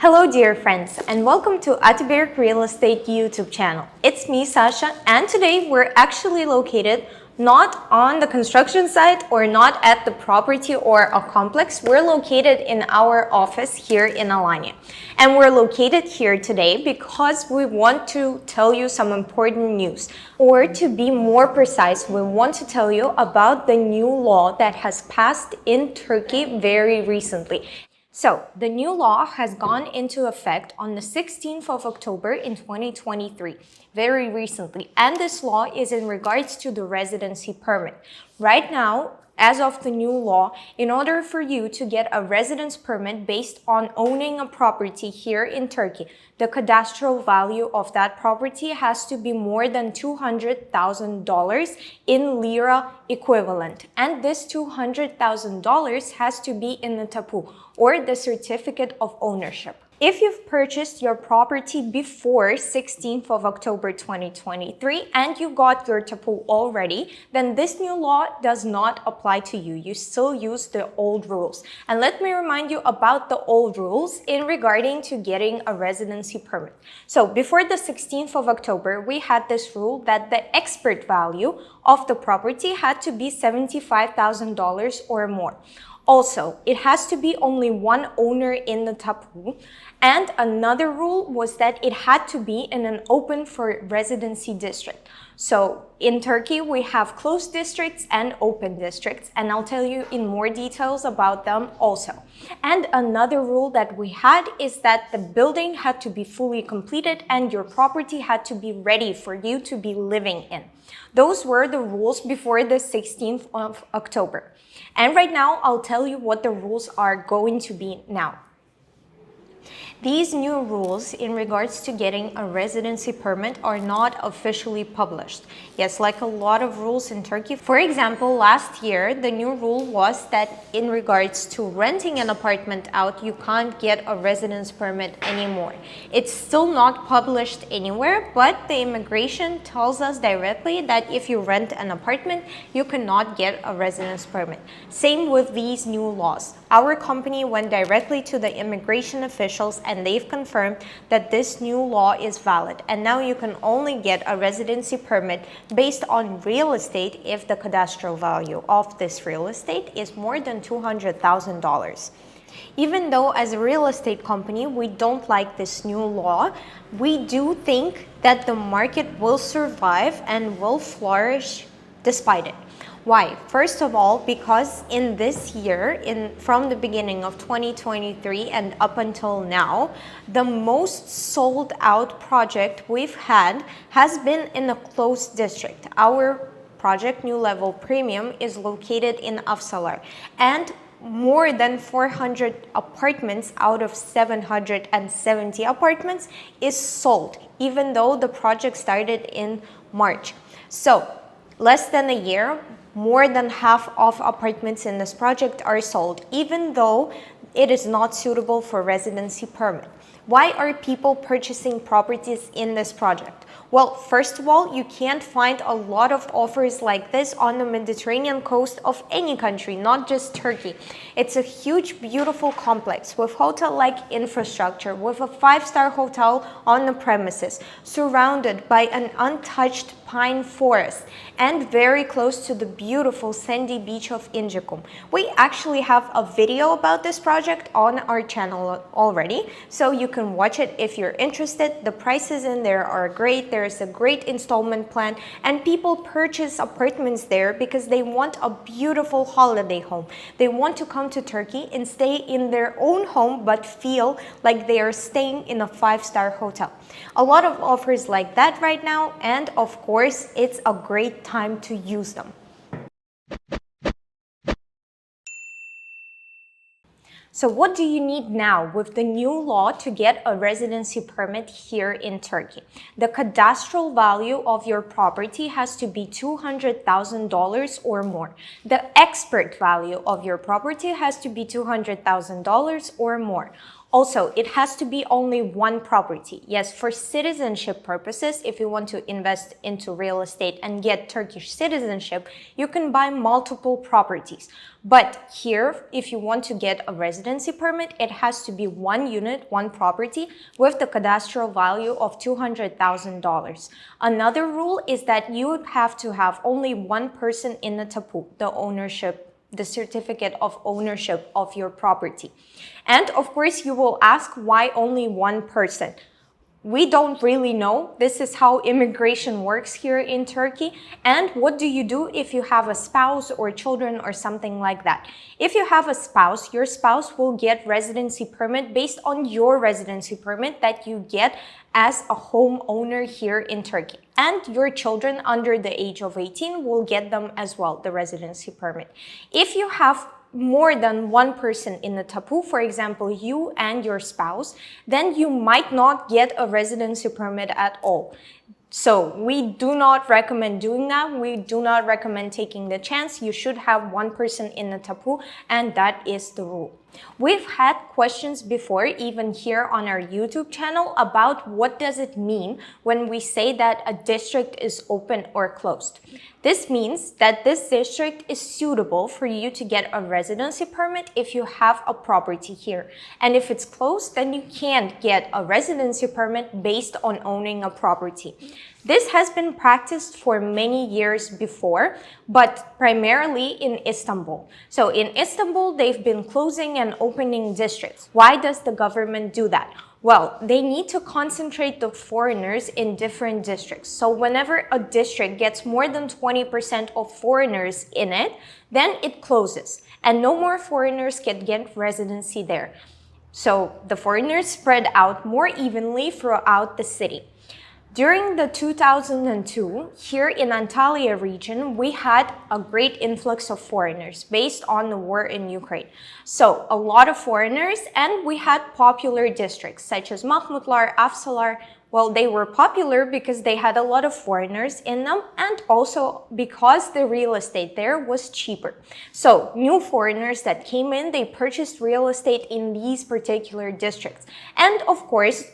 Hello dear friends, and welcome to Atiberic Real Estate YouTube channel. It's me Sasha, and today we're actually located not on the construction site or not at the property or a complex. We're located in our office here in Alanya. And we're located here today because we want to tell you some important news. Or to be more precise, we want to tell you about the new law that has passed in Turkey very recently. So, the new law has gone into effect on the 16th of October in 2023, very recently. And this law is in regards to the residency permit. Right now, as of the new law, in order for you to get a residence permit based on owning a property here in Turkey, the cadastral value of that property has to be more than $200,000 in lira equivalent. And this $200,000 has to be in the tapu, or the certificate of ownership. If you've purchased your property before 16th of October 2023 and you got your tapu already, then this new law does not apply to you. You still use the old rules. And let me remind you about the old rules in regarding to getting a residency permit. So before the 16th of October, we had this rule that the expert value of the property had to be $75,000 or more. Also, it has to be only one owner in the tapu. And another rule was that it had to be in an open for residency district. So in Turkey, we have closed districts and open districts, and I'll tell you in more details about them also. And another rule that we had is that the building had to be fully completed and your property had to be ready for you to be living in. Those were the rules before the 16th of October. And right now, I'll tell you what the rules are going to be now. These new rules in regards to getting a residency permit are not officially published. Yes, like a lot of rules in Turkey. For example, last year, the new rule was that in regards to renting an apartment out, you can't get a residence permit anymore. It's still not published anywhere, but the immigration tells us directly that if you rent an apartment, you cannot get a residence permit. Same with these new laws. Our company went directly to the immigration officials and they've confirmed that this new law is valid. And now you can only get a residency permit based on real estate if the cadastral value of this real estate is more than $200,000. Even though as a real estate company, we don't like this new law, we do think that the market will survive and will flourish despite it. Why? First of all, because in this year, from the beginning of 2023 and up until now, the most sold out project we've had has been in a closed district. Our project New Level Premium is located in Afsalar, and more than 400 apartments out of 770 apartments is sold, even though the project started in March. So, less than a year, more than half of apartments in this project are sold, even though it is not suitable for residency permit. Why are people purchasing properties in this project? Well, first of all, you can't find a lot of offers like this on the Mediterranean coast of any country, not just Turkey. It's a huge, beautiful complex with hotel-like infrastructure, with a 5-star hotel on the premises, surrounded by an untouched pine forest, and very close to the beautiful sandy beach of Injicum. We actually have a video about this project on our channel already, so you can watch it if you're interested. The prices in there are great. There's a great installment plan, and people purchase apartments there because they want a beautiful holiday home. They want to come to Turkey and stay in their own home but feel like they are staying in a 5-star hotel. A lot of offers like that right now, and of course, it's a great time to use them. So what do you need now with the new law to get a residency permit here in Turkey? The cadastral value of your property has to be $200,000 or more. The expert value of your property has to be $200,000 or more. Also, it has to be only one property. Yes, for citizenship purposes, if you want to invest into real estate and get Turkish citizenship, you can buy multiple properties. But here, if you want to get a residency permit, it has to be one unit, one property with the cadastral value of $200,000. Another rule is that you would have to have only one person in the tapu, the certificate of ownership of your property. And of course, you will ask why only one person. We don't really know. This is how immigration works here in Turkey. And what do you do if you have a spouse or children or something like that? If you have a spouse, your spouse will get residency permit based on your residency permit that you get as a homeowner here in Turkey. And your children under the age of 18 will get them as well, the residency permit. If you have more than one person in the tapu, for example, you and your spouse, then you might not get a residency permit at all. So we do not recommend doing that. We do not recommend taking the chance. You should have one person in the tapu, and that is the rule. We've had questions before, even here on our YouTube channel, about what does it mean when we say that a district is open or closed. This means that this district is suitable for you to get a residency permit if you have a property here. And if it's closed, then you can't get a residency permit based on owning a property. This has been practiced for many years before, but primarily in Istanbul. So in Istanbul, they've been closing and opening districts. Why does the government do that? Well, they need to concentrate the foreigners in different districts. So whenever a district gets more than 20% of foreigners in it, then it closes and no more foreigners can get residency there. So the foreigners spread out more evenly throughout the city. During the 2002, here in Antalya region, we had a great influx of foreigners based on the war in Ukraine. So a lot of foreigners, and we had popular districts such as Mahmutlar, Afsalar. Well, they were popular because they had a lot of foreigners in them and also because the real estate there was cheaper. So new foreigners that came in, they purchased real estate in these particular districts. And of course,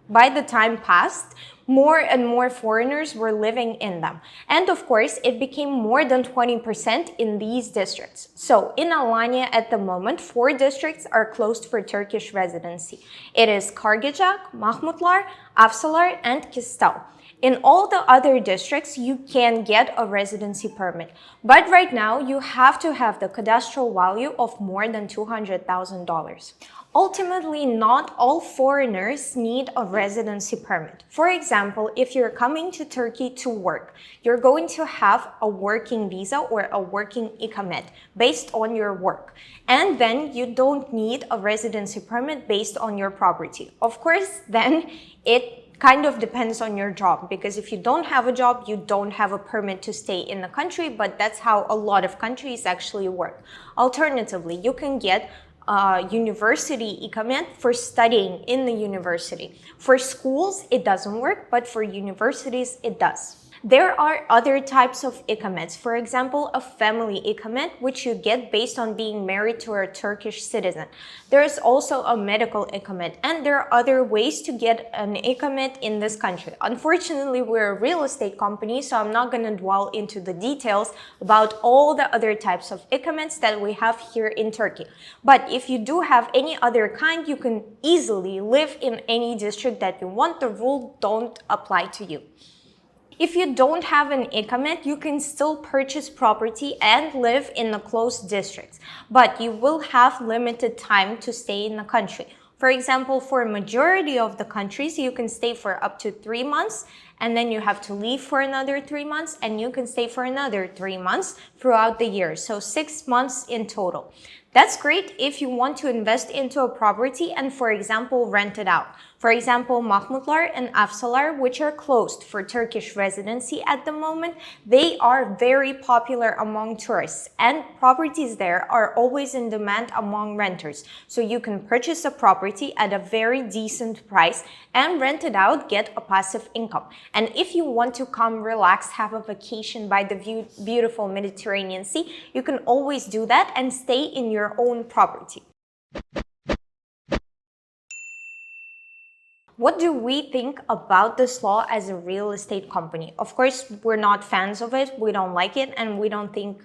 by the time passed, more and more foreigners were living in them. And of course, it became more than 20% in these districts. So in Alanya at the moment, 4 districts are closed for Turkish residency. It is Kargıcak, Mahmutlar, Afsalar, and Kistal. In all the other districts, you can get a residency permit. But right now, you have to have the cadastral value of more than $200,000. Ultimately, not all foreigners need a residency permit. For example, if you're coming to Turkey to work, you're going to have a working visa or a working ikamet based on your work. And then you don't need a residency permit based on your property. Of course, then it kind of depends on your job, because if you don't have a job, you don't have a permit to stay in the country, but that's how a lot of countries actually work. Alternatively, you can get university ikamet for studying in the university. For schools, it doesn't work, but for universities, it does. There are other types of ikamets. For example, a family ikamet, which you get based on being married to a Turkish citizen. There is also a medical ikamet, and there are other ways to get an ikamet in this country. Unfortunately, we're a real estate company, so I'm not going to dwell into the details about all the other types of ikamets that we have here in Turkey. But if you do have any other kind, you can easily live in any district that you want. The rule don't apply to you. If you don't have an ikamet, you can still purchase property and live in the closed districts, but you will have limited time to stay in the country. For example, for a majority of the countries, you can stay for up to 3 months, and then you have to leave for another 3 months, and you can stay for another 3 months throughout the year. So 6 months in total. That's great if you want to invest into a property and, for example, rent it out. For example, Mahmutlar and Afsalar, which are closed for Turkish residency at the moment, they are very popular among tourists, and properties there are always in demand among renters. So you can purchase a property at a very decent price and rent it out, get a passive income. And if you want to come relax, have a vacation by the beautiful Mediterranean Sea, you can always do that and stay in your own property. what do we think about this law as a real estate company? Of course, we're not fans of it, we don't like it, and we don't think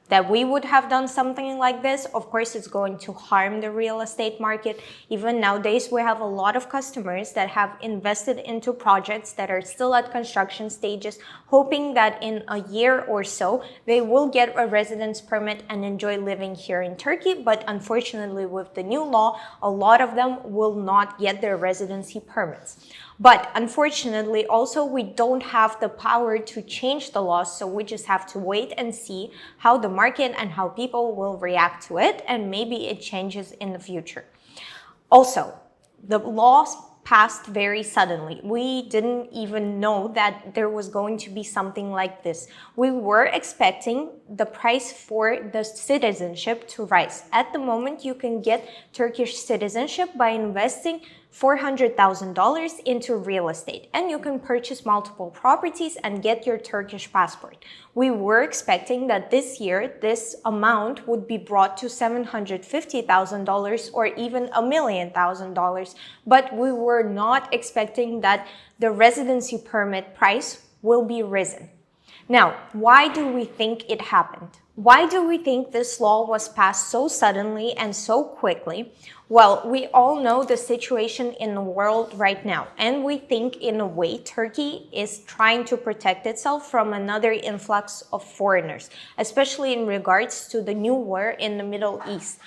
that we would have done something like this. Of course, it's going to harm the real estate market. Even nowadays, we have a lot of customers that have invested into projects that are still at construction stages, hoping that in a year or so, they will get a residence permit and enjoy living here in Turkey. But unfortunately, with the new law, a lot of them will not get their residency permits. But unfortunately, also, we don't have the power to change the laws, so we just have to wait and see how the market and how people will react to it, and maybe it changes in the future. Also, the laws passed very suddenly. We didn't even know that there was going to be something like this. We were expecting the price for the citizenship to rise. At the moment, you can get Turkish citizenship by investing $400,000 into real estate, and you can purchase multiple properties and get your Turkish passport. We were expecting that this year this amount would be brought to $750,000 or even $1,000,000, but we were not expecting that the residency permit price will be risen. Now, why do we think it happened? Why do we think this law was passed so suddenly and so quickly? Well, we all know the situation in the world right now, and we think in a way Turkey is trying to protect itself from another influx of foreigners, especially in regards to the new war in the Middle East.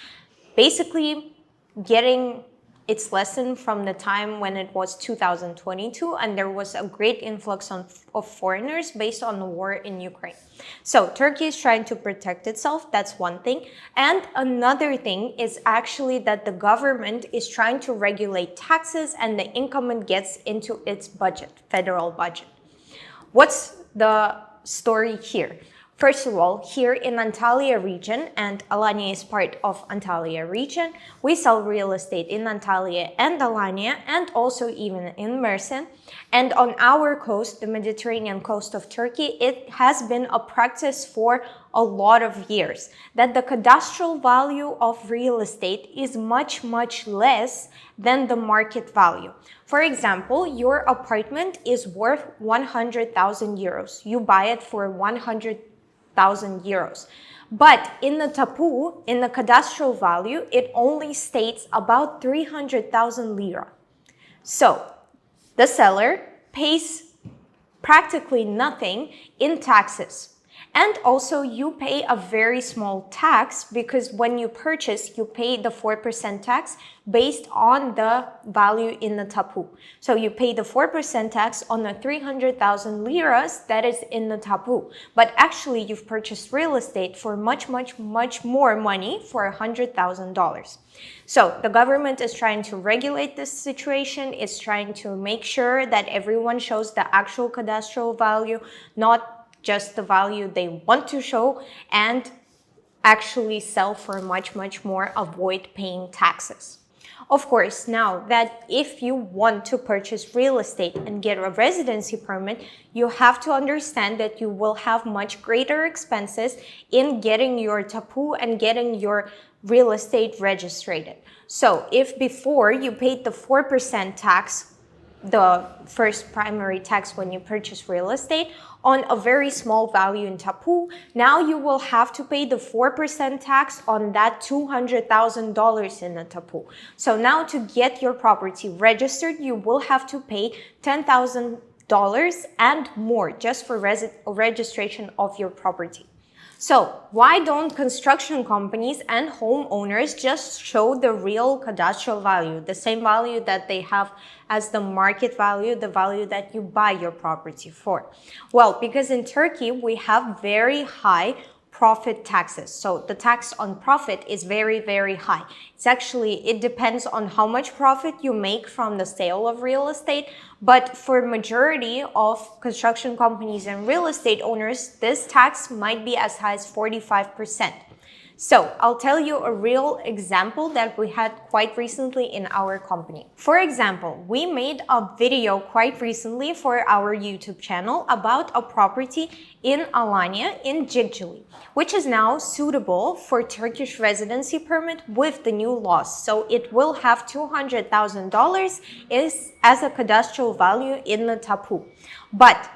Basically, getting its lesson from the time when it was 2022 and there was a great influx of foreigners based on the war in Ukraine. So Turkey is trying to protect itself, that's one thing. And another thing is actually that the government is trying to regulate taxes and the income it gets into its budget, federal budget. What's the story here? First of all, here in Antalya region, and Alanya is part of Antalya region, we sell real estate in Antalya and Alanya, and also even in Mersin. And on our coast, the Mediterranean coast of Turkey, it has been a practice for a lot of years that the cadastral value of real estate is much, much less than the market value. For example, your apartment is worth 100,000 euros. You buy it for 100,000 euros. But in the tapu, in the cadastral value, it only states about 300,000 lira. So the seller pays practically nothing in taxes. And also you pay a very small tax because when you purchase, you pay the 4% tax based on the value in the tapu. So you pay the 4% tax on the 300,000 liras that is in the tapu. But actually you've purchased real estate for much, much, much more money for $100,000. So the government is trying to regulate this situation. It's trying to make sure that everyone shows the actual cadastral value, not just the value they want to show, and actually sell for much, much more, avoid paying taxes. Of course, now that if you want to purchase real estate and get a residency permit, you have to understand that you will have much greater expenses in getting your tapu and getting your real estate registered. So if before you paid the 4% tax, the first primary tax when you purchase real estate, on a very small value in tapu, now you will have to pay the 4% tax on that $200,000 in the tapu. So now to get your property registered, you will have to pay $10,000 and more just for registration of your property. So why don't construction companies and homeowners just show the real cadastral value, the same value that they have as the market value, the value that you buy your property for? Well, because in Turkey, we have very high profit taxes. So the tax on profit is very, very high. It's actually, it depends on how much profit you make from the sale of real estate. But for majority of construction companies and real estate owners, this tax might be as high as 45%. So I'll tell you a real example that we had quite recently in our company. For example, we made a video quite recently for our YouTube channel about a property in Alanya in Cicely, which is now suitable for Turkish residency permit with the new laws. So it will have $200,000 as a cadastral value in the tapu. But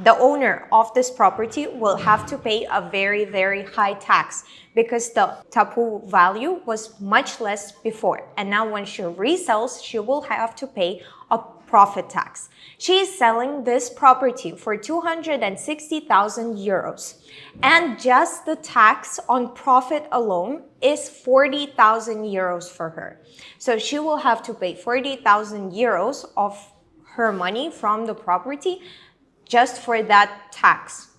the owner of this property will have to pay a very, very high tax because the tapu value was much less before. And now when she resells, she will have to pay a profit tax. She is selling this property for 260,000 euros. And just the tax on profit alone is 40,000 euros for her. So she will have to pay 40,000 euros of her money from the property just for that tax.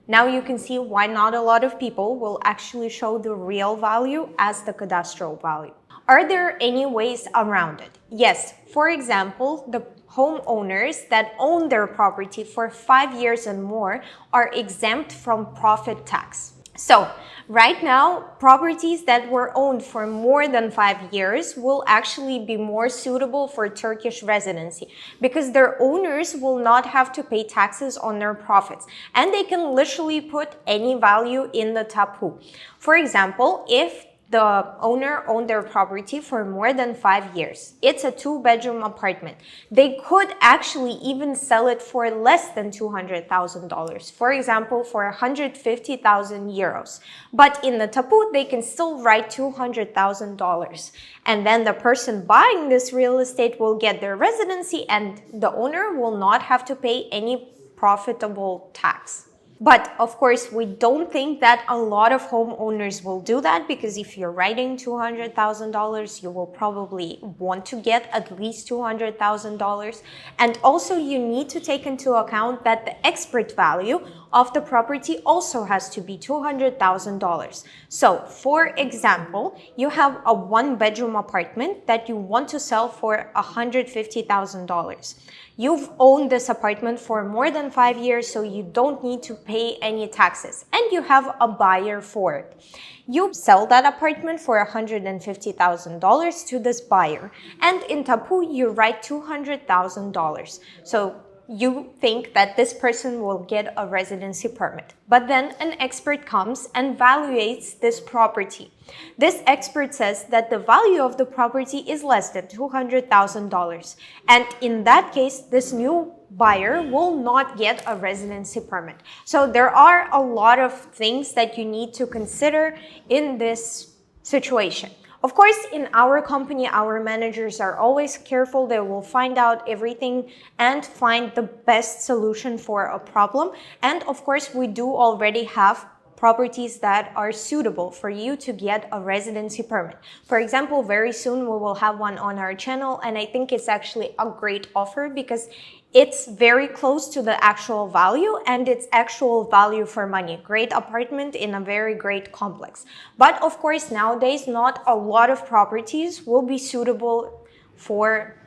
Now you can see why not a lot of people will actually show the real value as the cadastral value. Are there any ways around it? Yes. For example, the homeowners that own their property for 5 years and more are exempt from profit tax. So right now, properties that were owned for more than 5 years will actually be more suitable for Turkish residency because their owners will not have to pay taxes on their profits and they can literally put any value in the tapu. For example, if the owner owned their property for more than 5 years. It's a 2-bedroom apartment. They could actually even sell it for less than $200,000. For example, for 150,000 euros. But in the tapu, they can still write $200,000. And then the person buying this real estate will get their residency and the owner will not have to pay any profitable tax. But of course, we don't think that a lot of homeowners will do that because if you're writing $200,000, you will probably want to get at least $200,000. And also you need to take into account that the expert value of the property also has to be $200,000. So for example, you have a 1-bedroom apartment that you want to sell for $150,000. You've owned this apartment for more than 5 years, so you don't need to pay any taxes, and you have a buyer for it. You sell that apartment for $150,000 to this buyer, and in tapu, you write $200,000. So you think that this person will get a residency permit. But then an expert comes and evaluates this property. This expert says that the value of the property is less than $200,000. And in that case, this new buyer will not get a residency permit. So there are a lot of things that you need to consider in this situation. Of course, in our company, our managers are always careful. They will find out everything and find the best solution for a problem. And of course, we do already have properties that are suitable for you to get a residency permit. For example, very soon we will have one on our channel, and I think it's actually a great offer because it's very close to the actual value and it's actual value for money. Great apartment in a very great complex. But of course, nowadays, not a lot of properties will be suitable for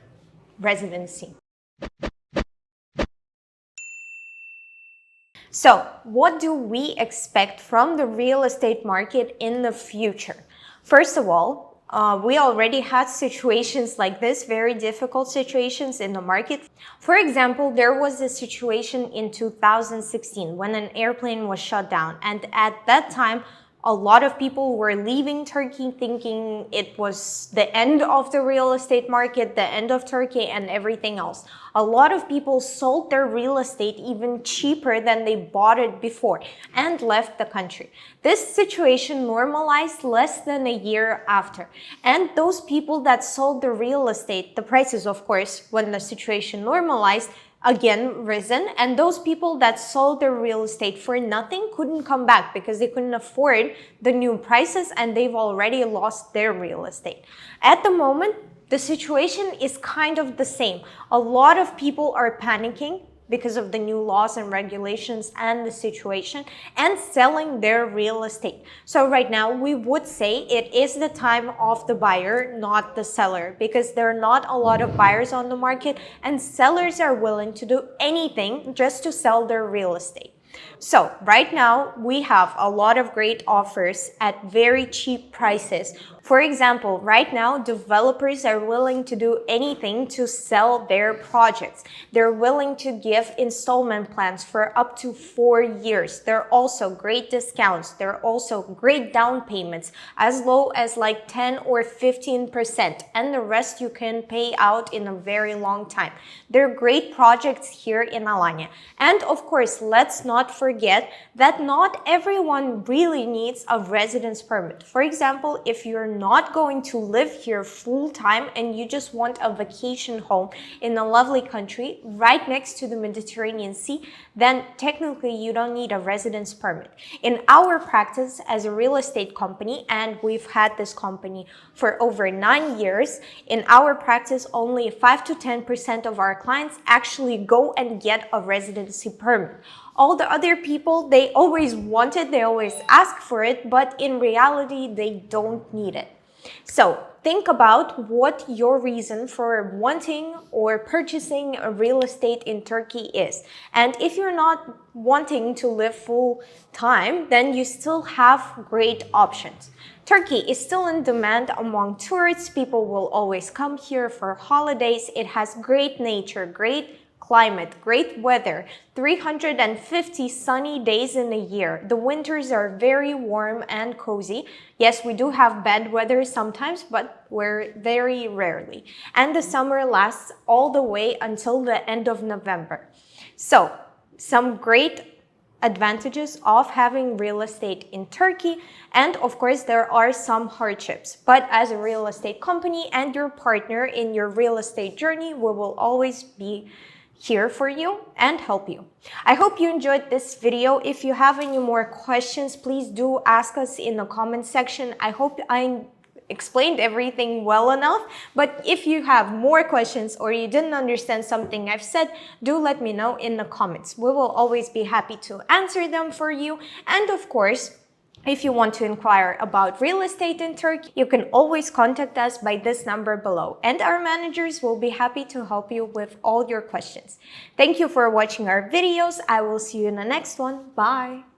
residency. So, what do we expect from the real estate market in the future? First of all, we already had situations like this, very difficult situations in the market. For example, there was a situation in 2016 when an airplane was shut down, and at that time, a lot of people were leaving Turkey thinking it was the end of the real estate market, the end of Turkey and everything else. A lot of people sold their real estate even cheaper than they bought it before and left the country. This situation normalized less than a year after. And those people that sold the real estate, the prices, of course, when the situation normalized, again risen, and those people that sold their real estate for nothing couldn't come back because they couldn't afford the new prices and they've already lost their real estate. At the moment, the situation is kind of the same. A lot of people are panicking because of the new laws and regulations and the situation and selling their real estate. So right now we would say it is the time of the buyer, not the seller, because there are not a lot of buyers on the market and sellers are willing to do anything just to sell their real estate. So right now we have a lot of great offers at very cheap prices. For example, right now developers are willing to do anything to sell their projects. They're willing to give installment plans for up to 4 years. There are also great discounts. There are also great down payments as low as like 10 or 15%, and the rest you can pay out in a very long time. There are great projects here in Alanya. And of course, let's not forget that not everyone really needs a residence permit. For example, if you're not going to live here full time and you just want a vacation home in a lovely country right next to the Mediterranean Sea, then technically you don't need a residence permit. In our practice as a real estate company, and we've had this company for over 9 years, in our practice only 5 to 10% of our clients actually go and get a residency permit. All the other people, they always want it, they always ask for it, but in reality, they don't need it. So think about what your reason for wanting or purchasing a real estate in Turkey is. And if you're not wanting to live full time, then you still have great options. Turkey is still in demand among tourists. People will always come here for holidays. It has great nature, great climate, great weather, 350 sunny days in a year. The winters are very warm and cozy. Yes, we do have bad weather sometimes, but we're very rarely. And the summer lasts all the way until the end of November. So, some great advantages of having real estate in Turkey, and of course there are some hardships, but as a real estate company and your partner in your real estate journey, we will always be here for you and help you. I hope you enjoyed this video. If you have any more questions, please do ask us in the comment section. I hope I explained everything well enough, but if you have more questions or you didn't understand something I've said, do let me know in the comments. We will always be happy to answer them for you. And of course, if you want to inquire about real estate in Turkey, you can always contact us by this number below, and our managers will be happy to help you with all your questions. Thank you for watching our videos. I will see you in the next one. Bye!